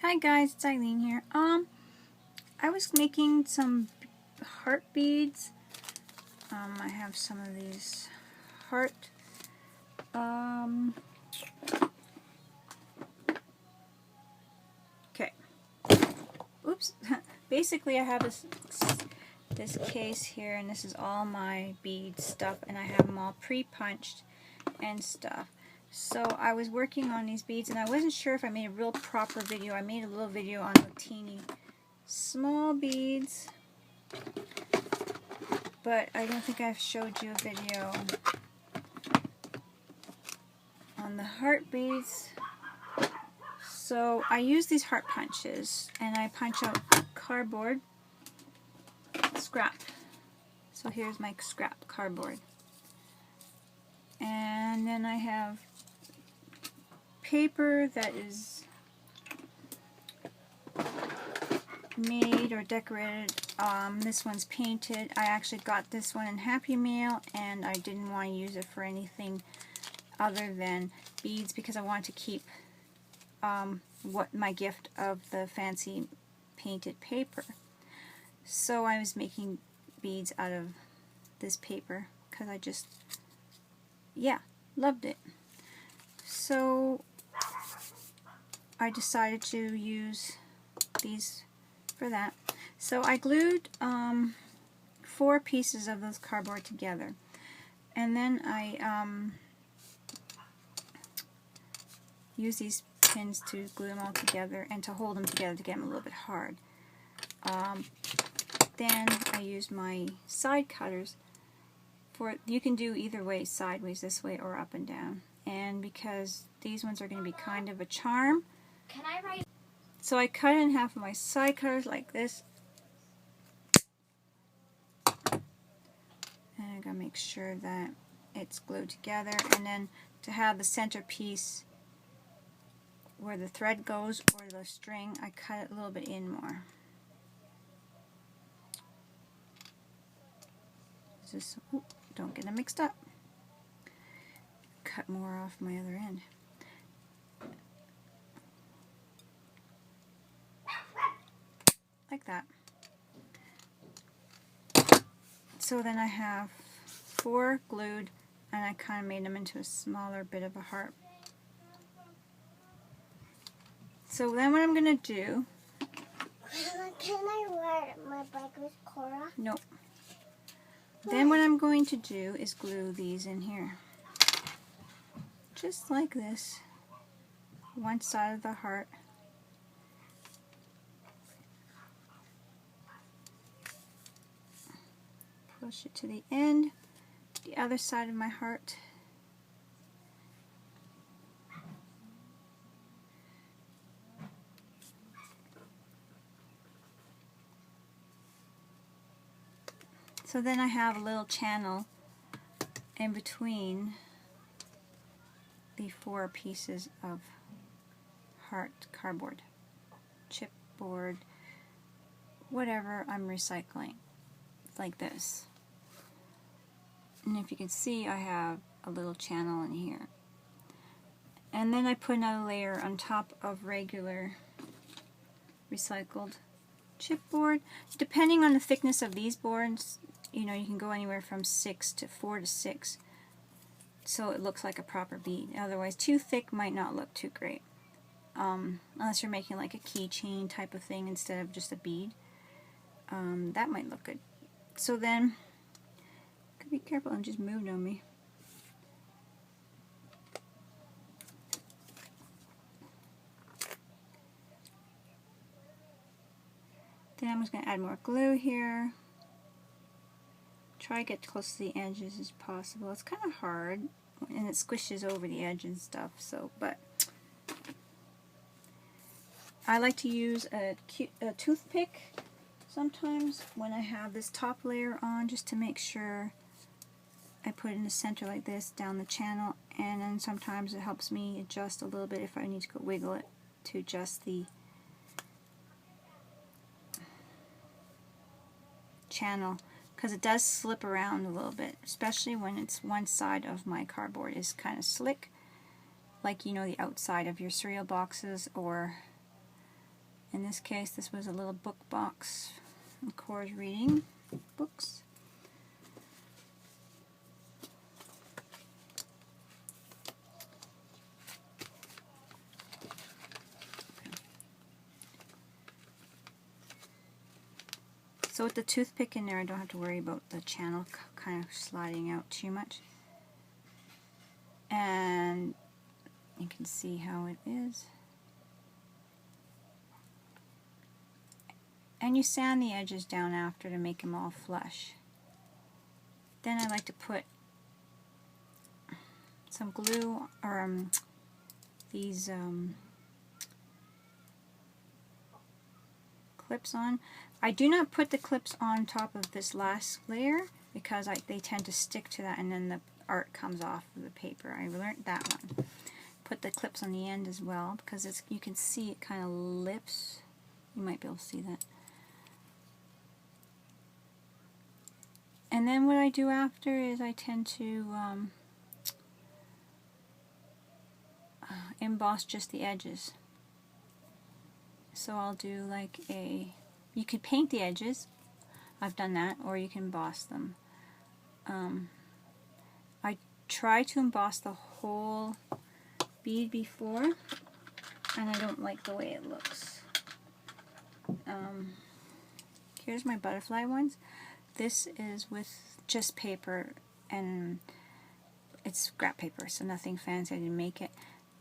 Hi guys, it's Eileen here. I was making some heart beads. I have some of these heart. Okay. Oops. Basically, I have this case here, and this is all my bead stuff, and I have them all pre-punched and stuff. So I was working on these beads, and I wasn't sure if I made a real proper video. I made a little video on the teeny small beads, but I don't think I've showed you a video on the heart beads. So I use these heart punches, and I punch out cardboard scrap. So here's my scrap cardboard, and then I have paper that is made or decorated. This one's painted. I actually got this one in Happy Mail, and I didn't want to use it for anything other than beads because I wanted to keep what my gift of the fancy painted paper. So I was making beads out of this paper because I just, loved it. So I decided to use these for that. So I glued 4 pieces of those cardboard together, and then I use these pins to glue them all together and to hold them together to get them a little bit hard. Then I use my side cutters for, you can do either way, sideways this way or up and down. And because these ones are going to be kind of a charm, can I write? So I cut in half of my side cutters like this. And I'm going to make sure that it's glued together. And then to have the center piece where the thread goes or the string, I cut it a little bit in more. Just, don't get them mixed up. Cut more off my other end. Like that. So then I have 4 glued, and I kind of made them into a smaller bit of a heart. So then what I'm going to do... Can I ride my bike with Cora? Nope. Then what I'm going to do is glue these in here. Just like this. One side of the heart. Push it to the end. The other side of my heart. So then I have a little channel in between the 4 pieces of heart cardboard, chipboard, whatever I'm recycling, like this. And if you can see, I have a little channel in here. And then I put another layer on top of regular recycled chipboard. Depending on the thickness of these boards, you know, you can go anywhere from 4 to 6, so it looks like a proper bead. Otherwise, too thick might not look too great, unless you're making like a keychain type of thing instead of just a bead. That might look good. So then, be careful, and just moved on me. Then I'm just going to add more glue here. Try to get close to the edges as possible. It's kind of hard, and it squishes over the edge and stuff. So, but I like to use a toothpick sometimes when I have this top layer on, just to make sure I put it in the center like this down the channel, and then sometimes it helps me adjust a little bit if I need to go wiggle it to adjust the channel, because it does slip around a little bit, especially when it's one side of my cardboard is kind of slick, like, you know, the outside of your cereal boxes or In this case, this was a little book box, Cora's reading books. So with the toothpick in there, I don't have to worry about the channel kind of sliding out too much. And you can see how it is. And you sand the edges down after to make them all flush. Then I like to put some glue or these clips on. I do not put the clips on top of this last layer because they tend to stick to that and then the art comes off of the paper. I learned that one. Put the clips on the end as well because you can see it kind of lifts. You might be able to see that. And then what I do after is I tend to emboss just the edges. So I'll do like you could paint the edges, I've done that, or you can emboss them. I try to emboss the whole bead before, and I don't like the way it looks. Here's my butterfly ones. This is with just paper, and it's scrap paper, so nothing fancy, I didn't make it.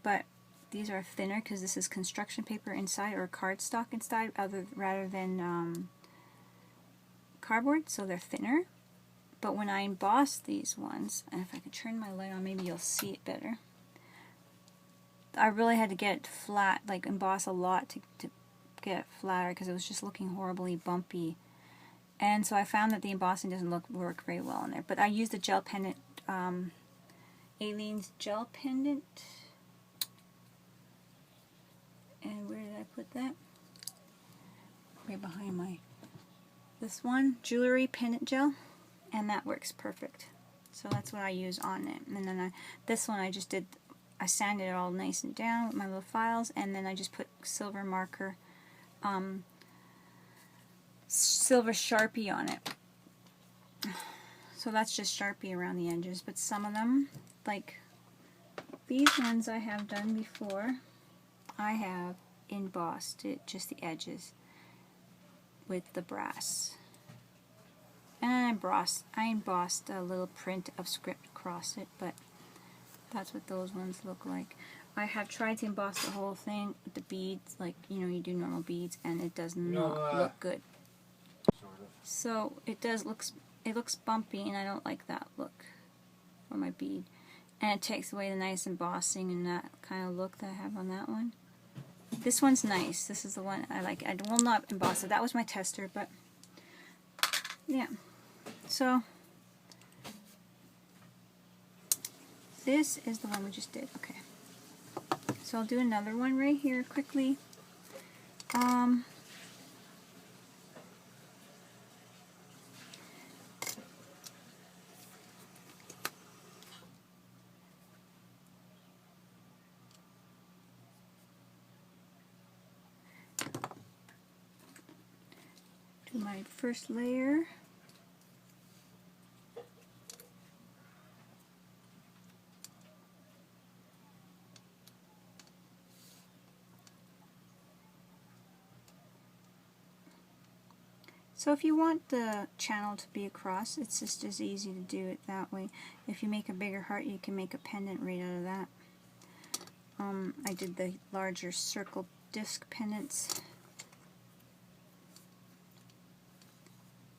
But these are thinner because this is construction paper inside or cardstock inside rather than cardboard, so they're thinner. But when I emboss these ones, and if I could turn my light on, maybe you'll see it better. I really had to get it flat, like emboss a lot to get it flatter because it was just looking horribly bumpy. And so I found that the embossing doesn't work very well in there. But I used the gel pendant, Aleene's gel pendant. And where did I put that? Right behind this one, jewelry pendant gel, and that works perfect. So that's what I use on it. And then this one I sanded it all nice and down with my little files, and then I just put silver marker, silver Sharpie on it. So that's just Sharpie around the edges, but some of them, like these ones I have done before, I have embossed it, just the edges, with the brass. And I embossed a little print of script across it, but that's what those ones look like. I have tried to emboss the whole thing with the beads, like you do normal beads, and it does not look good. So it looks bumpy, and I don't like that look for my bead. And it takes away the nice embossing and that kind of look that I have on that one. This one's nice. This is the one I like. I will not emboss it. That was my tester, but yeah. So this is the one we just did. Okay. So I'll do another one right here quickly. Do my first layer. So if you want the channel to be across, it's just as easy to do it that way. If you make a bigger heart, you can make a pendant right out of that. I did the larger circle disc pendants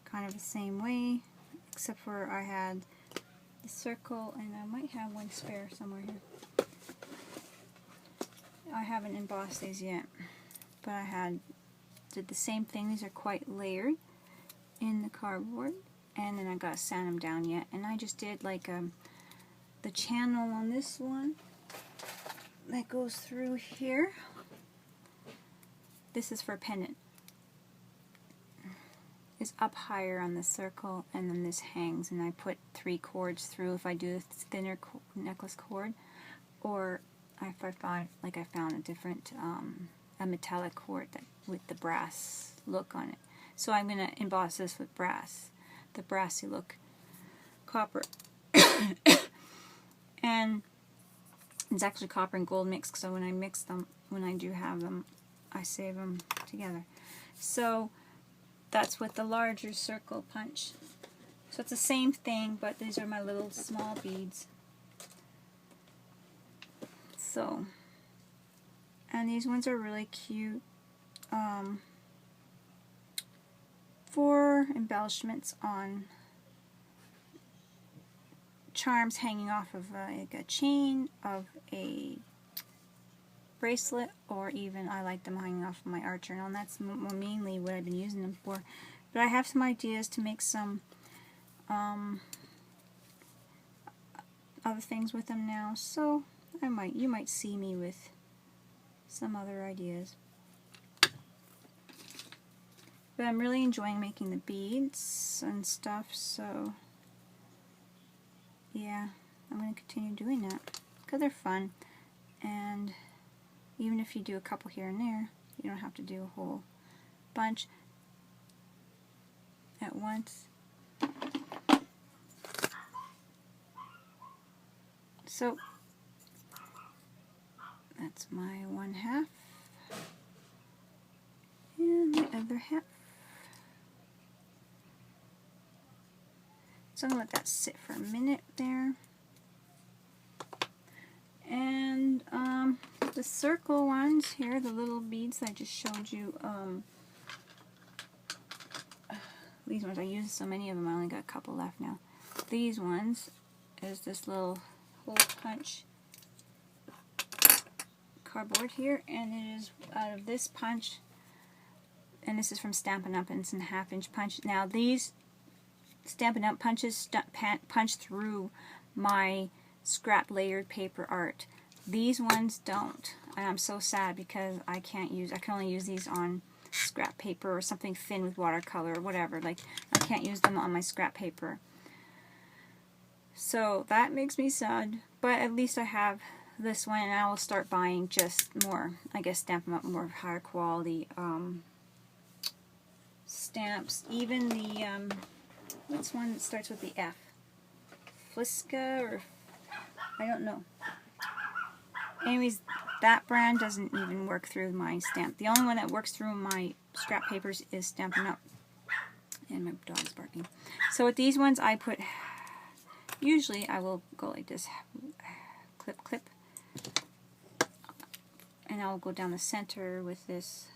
kind of the same way, except for I had the circle, and I might have one spare somewhere here. I haven't embossed these yet, but I did the same thing. These are quite layered in the cardboard, and then I got to sand them down yet. And I just did like the channel on this one that goes through here. This is for a pendant. Is up higher on the circle, and then this hangs, and I put 3 cords through if I do a thinner necklace cord, or if I found a different a metallic quart that with the brass look on it. So I'm going to emboss this with brass, the brassy look copper. And it's actually copper and gold mixed, so when I mix them, when I do have them, I save them together. So that's with the larger circle punch. So it's the same thing, but these are my little small beads. So, and these ones are really cute for embellishments on charms hanging off of like a chain, of a bracelet, or even I like them hanging off of my art journal, and that's mainly what I've been using them for. But I have some ideas to make some other things with them now, so you might see me with some other ideas. But I'm really enjoying making the beads and stuff, so yeah, I'm going to continue doing that because they're fun. And even if you do a couple here and there, you don't have to do a whole bunch at once. So that's my one half, and the other half. So I'm going to let that sit for a minute there. And the circle ones here, the little beads I just showed you, these ones, I used so many of them, I only got a couple left now. These ones is this little hole punch cardboard here, and it is out of this punch, and this is from Stampin' Up, and it's in half-inch punch. Now these Stampin' Up punches punch through my scrap layered paper art. These ones don't, and I'm so sad because I can only use these on scrap paper or something thin with watercolor or whatever. Like, I can't use them on my scrap paper. So that makes me sad, but at least I have this one, and I will start buying just more, I guess, Stampin' Up, more higher quality stamps. Even the what's one that starts with the F? Flisca, or I don't know. Anyways, that brand doesn't even work through my stamp. The only one that works through my scrap papers is Stampin' Up. And my dog's barking. So with these ones, I put, usually I will go like this, clip, clip, and I'll go down the center with this.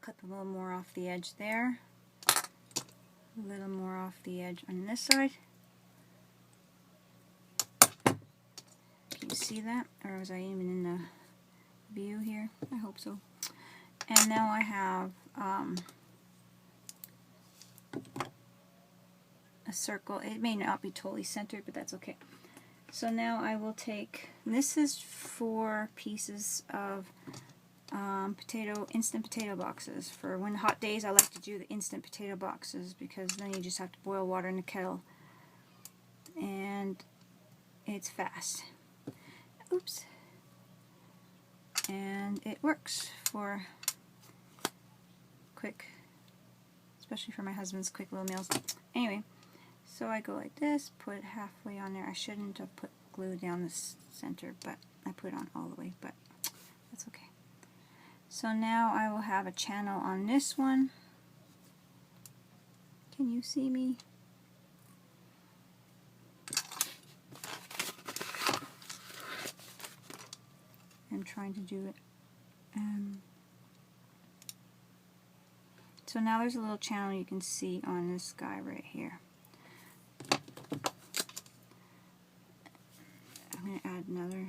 Clip a little more off the edge there, a little more off the edge on this side. Can you see that? Or was I even in the view here? I hope so. And now I have a circle. It may not be totally centered, but that's okay. So now I will take, this is 4 pieces of instant potato boxes. For when hot days, I like to do the instant potato boxes because then you just have to boil water in the kettle and it's fast. Oops. And it works for quick, especially for my husband's quick little meals. Anyway, so I go like this, put it halfway on there. I shouldn't have put glue down the center, but I put it on all the way, but that's okay. So now I will have a channel on this one. Can you see me? I'm trying to do it. So now there's a little channel you can see on this guy right here. I'm going to add another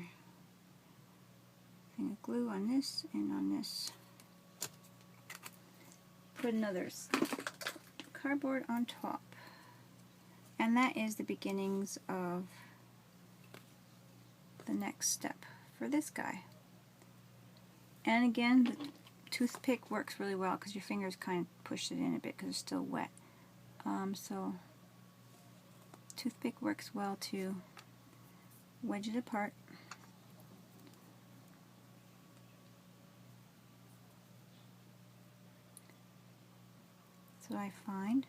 thing of glue on this and on this. Put another cardboard on top. And that is the beginnings of the next step for this guy. And again, the toothpick works really well because your fingers kind of push it in a bit because it's still wet. So toothpick works well to wedge it apart. That's what I find.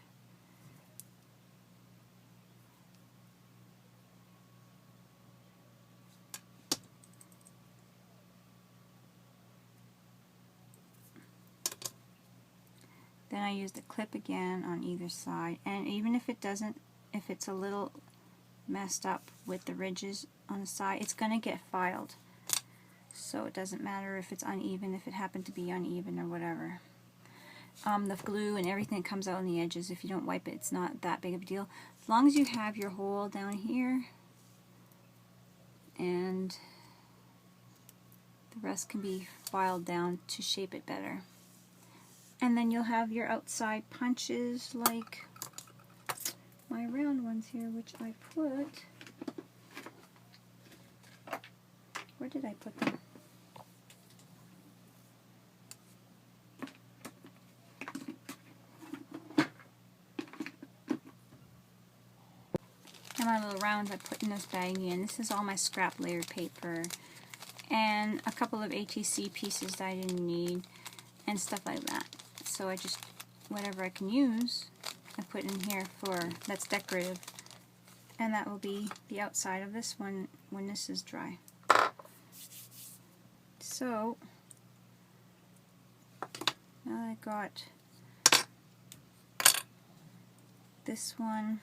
Then I use the clip again on either side, and even if it doesn't, if it's a little messed up with the ridges on the side, it's going to get filed. So it doesn't matter if it's uneven, if it happened to be uneven or whatever. The glue and everything that comes out on the edges, if you don't wipe it, it's not that big of a deal. As long as you have your hole down here, and the rest can be filed down to shape it better. And then you'll have your outside punches like my round ones here, which I put, where did I put them? And my little rounds I put in this baggie, and this is all my scrap layered paper and a couple of HEC pieces that I didn't need and stuff like that. So I just, whatever I can use, I put in here for, that's decorative. And that will be the outside of this one when this is dry. So, now that I got this one,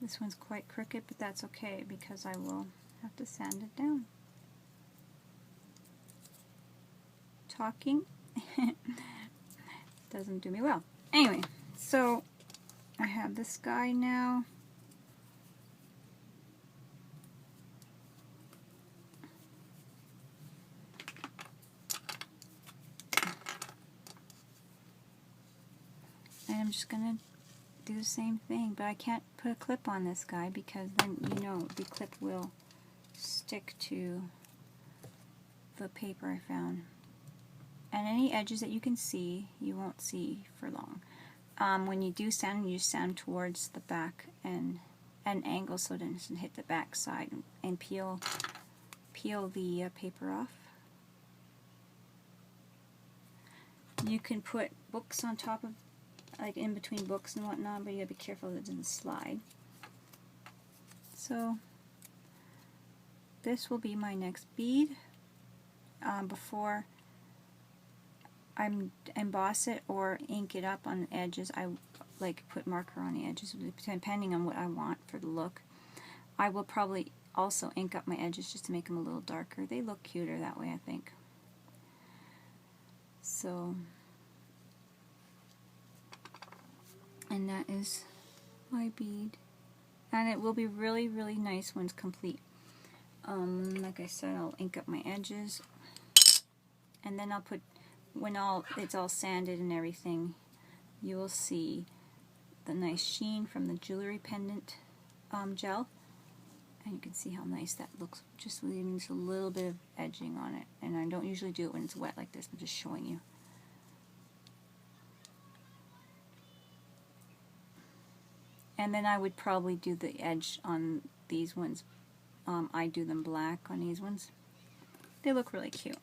this one's quite crooked, but that's okay because I will have to sand it down. Talking doesn't do me well. Anyway, so I have this guy now. And I'm just going to do the same thing, but I can't put a clip on this guy because then, you know, the clip will stick to the paper I found. And any edges that you can see, you won't see for long. When you do sand, you sand towards the back and an angle so it doesn't hit the back side, and peel the paper off. You can put books on top of, like in between books and whatnot, but you gotta be careful that it doesn't slide. So this will be my next bead. Before I emboss it or ink it up on the edges, I like put marker on the edges depending on what I want for the look. I will probably also ink up my edges just to make them a little darker. They look cuter that way, I think. So, and that is my bead, and it will be really, really nice when it's complete. Like I said, I'll ink up my edges, and then I'll put, when it's all sanded and everything, you will see the nice sheen from the jewelry pendant gel, and you can see how nice that looks, just leaving just a little bit of edging on it. And I don't usually do it when it's wet like this, I'm just showing you. And then I would probably do the edge on these ones. I do them black on these ones. They look really cute.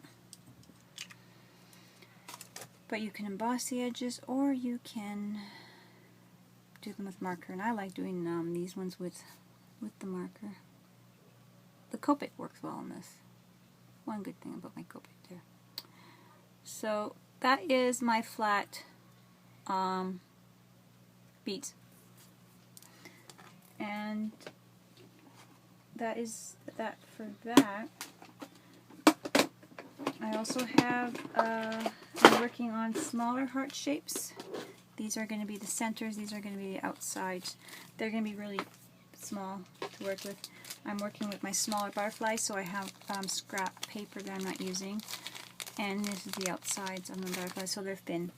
But you can emboss the edges, or you can do them with marker. And I like doing these ones with the marker. The Copic works well on this. One good thing about my Copic there. So that is my flat beads. And that is that for that. I also have, I'm working on smaller heart shapes. These are going to be the centers, these are going to be the outsides. They're going to be really small to work with. I'm working with my smaller butterflies, so I have scrap paper that I'm not using. And this is the outsides of the butterflies, so they're thin.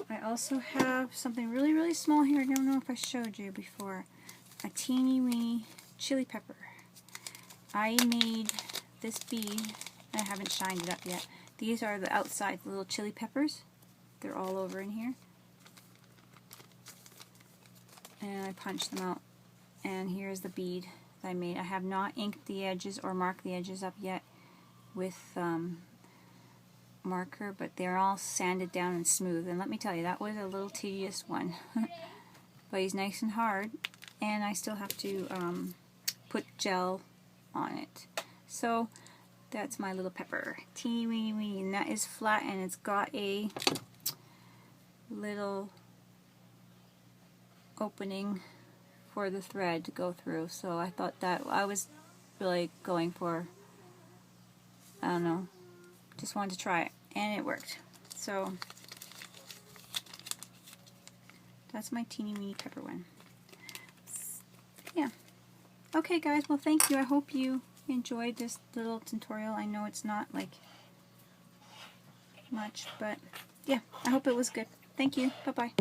I also have something really, really small here. I don't know if I showed you before. A teeny weeny chili pepper. I made this bead. I haven't shined it up yet. These are the outside little chili peppers. They're all over in here. And I punched them out. And here's the bead that I made. I have not inked the edges or marked the edges up yet with marker, but they're all sanded down and smooth. And let me tell you, that was a little tedious one. But he's nice and hard, and I still have to put gel on it. So that's my little pepper. Teeny weeny weeny, and that is flat, and it's got a little opening for the thread to go through. So I thought that I was really going for, I don't know, just wanted to try it, and it worked. So that's my teeny weeny pepper one. Yeah. Okay guys, well thank you. I hope you enjoyed this little tutorial. I know it's not like much, but yeah, I hope it was good. Thank you. Bye-bye.